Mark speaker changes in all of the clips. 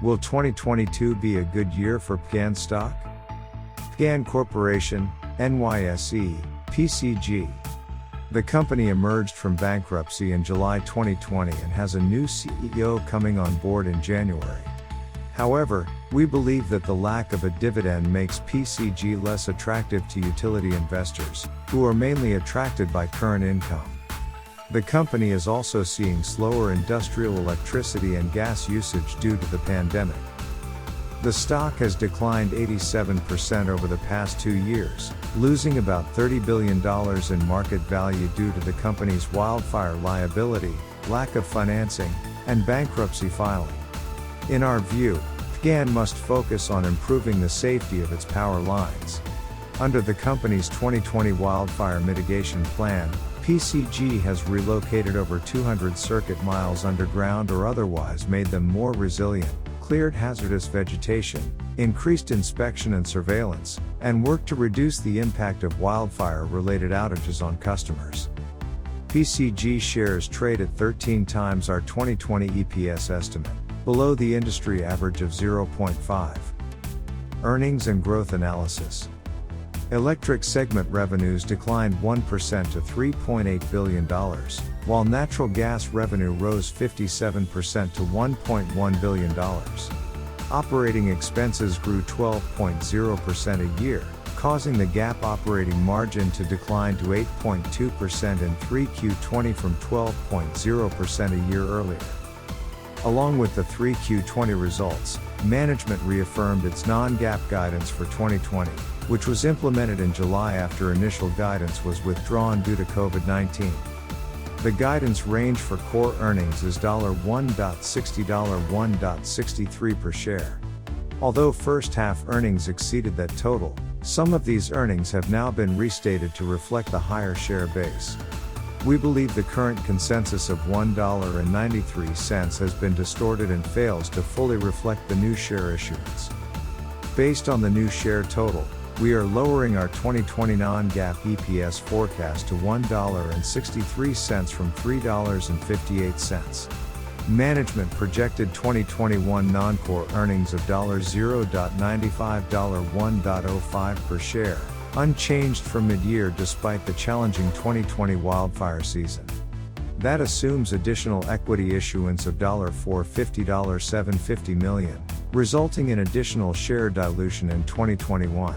Speaker 1: Will 2022 be a good year for PG&E stock? PG&E Corporation, NYSE, PCG. The company emerged from bankruptcy in July 2020 and has a new CEO coming on board in January. However, we believe that the lack of a dividend makes PCG less attractive to utility investors, who are mainly attracted by current income. The company is also seeing slower industrial electricity and gas usage due to the pandemic. The stock has declined 87% over the past 2 years, losing about $30 billion in market value due to the company's wildfire liability, lack of financing, and bankruptcy filing. In our view, PG&E must focus on improving the safety of its power lines. Under the company's 2020 Wildfire Mitigation Plan, PCG has relocated over 200 circuit miles underground or otherwise made them more resilient, cleared hazardous vegetation, increased inspection and surveillance, and worked to reduce the impact of wildfire-related outages on customers. PCG shares trade at 13 times our 2020 EPS estimate, below the industry average of 0.5. Earnings and growth analysis. Electric segment revenues declined 1% to $3.8 billion, while natural gas revenue rose 57% to $1.1 billion. Operating expenses grew 12.0% a year, causing the GAAP operating margin to decline to 8.2% in 3Q20 from 12.0% a year earlier. Along with the 3Q20 results, management reaffirmed its non-GAAP guidance for 2020, which was implemented in July after initial guidance was withdrawn due to COVID-19. The guidance range for core earnings is $1.60 to $1.63 per share. Although first half earnings exceeded that total, some of these earnings have now been restated to reflect the higher share base. We believe the current consensus of $1.93 has been distorted and fails to fully reflect the new share issuance. Based on the new share total, we are lowering our 2020 non-GAAP EPS forecast to $1.63 from $3.58. Management projected 2021 non-core earnings of $0.95 to $1.05 per share, unchanged from mid-year despite the challenging 2020 wildfire season. That assumes additional equity issuance of $450 to $750 million, resulting in additional share dilution in 2021.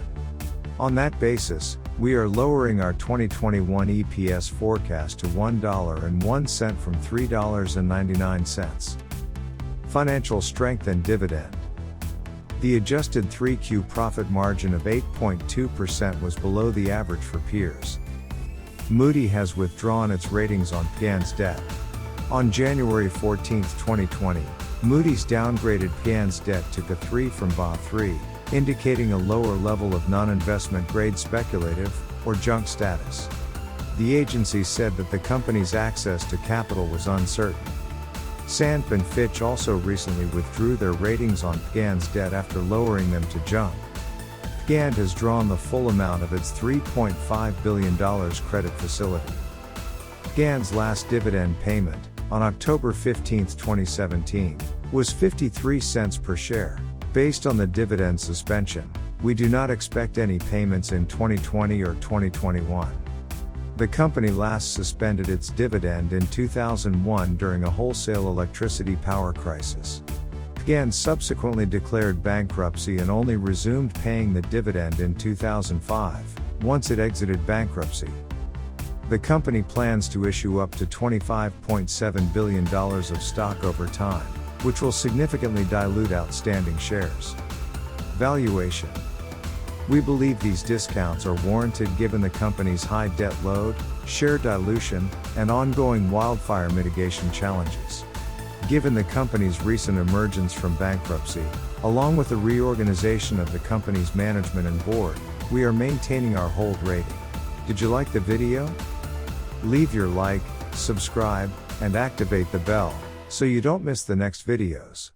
Speaker 1: On that basis, we are lowering our 2021 EPS forecast to $1.01 from $3.99. Financial strength and dividend. The adjusted 3Q profit margin of 8.2% was below the average for peers. Moody's has withdrawn its ratings on PG&E's debt. On January 14, 2020, Moody's downgraded PG&E's debt to Ba3 from Ba3, indicating a lower level of non-investment grade speculative, or junk status. The agency said that the company's access to capital was uncertain. S&P and Fitch also recently withdrew their ratings on PG&E's debt after lowering them to junk. PG&E has drawn the full amount of its $3.5 billion credit facility. PG&E's last dividend payment, on October 15, 2017, was 53 cents per share. Based on the dividend suspension, we do not expect any payments in 2020 or 2021. The company last suspended its dividend in 2001 during a wholesale electricity power crisis. PG&E subsequently declared bankruptcy and only resumed paying the dividend in 2005, once it exited bankruptcy. The company plans to issue up to $25.7 billion of stock over time, which will significantly dilute outstanding shares. Valuation. We believe these discounts are warranted given the company's high debt load, share dilution, and ongoing wildfire mitigation challenges. Given the company's recent emergence from bankruptcy, along with the reorganization of the company's management and board, we are maintaining our hold rating. Did you like the video? Leave your like, subscribe, and activate the bell, so you don't miss the next videos.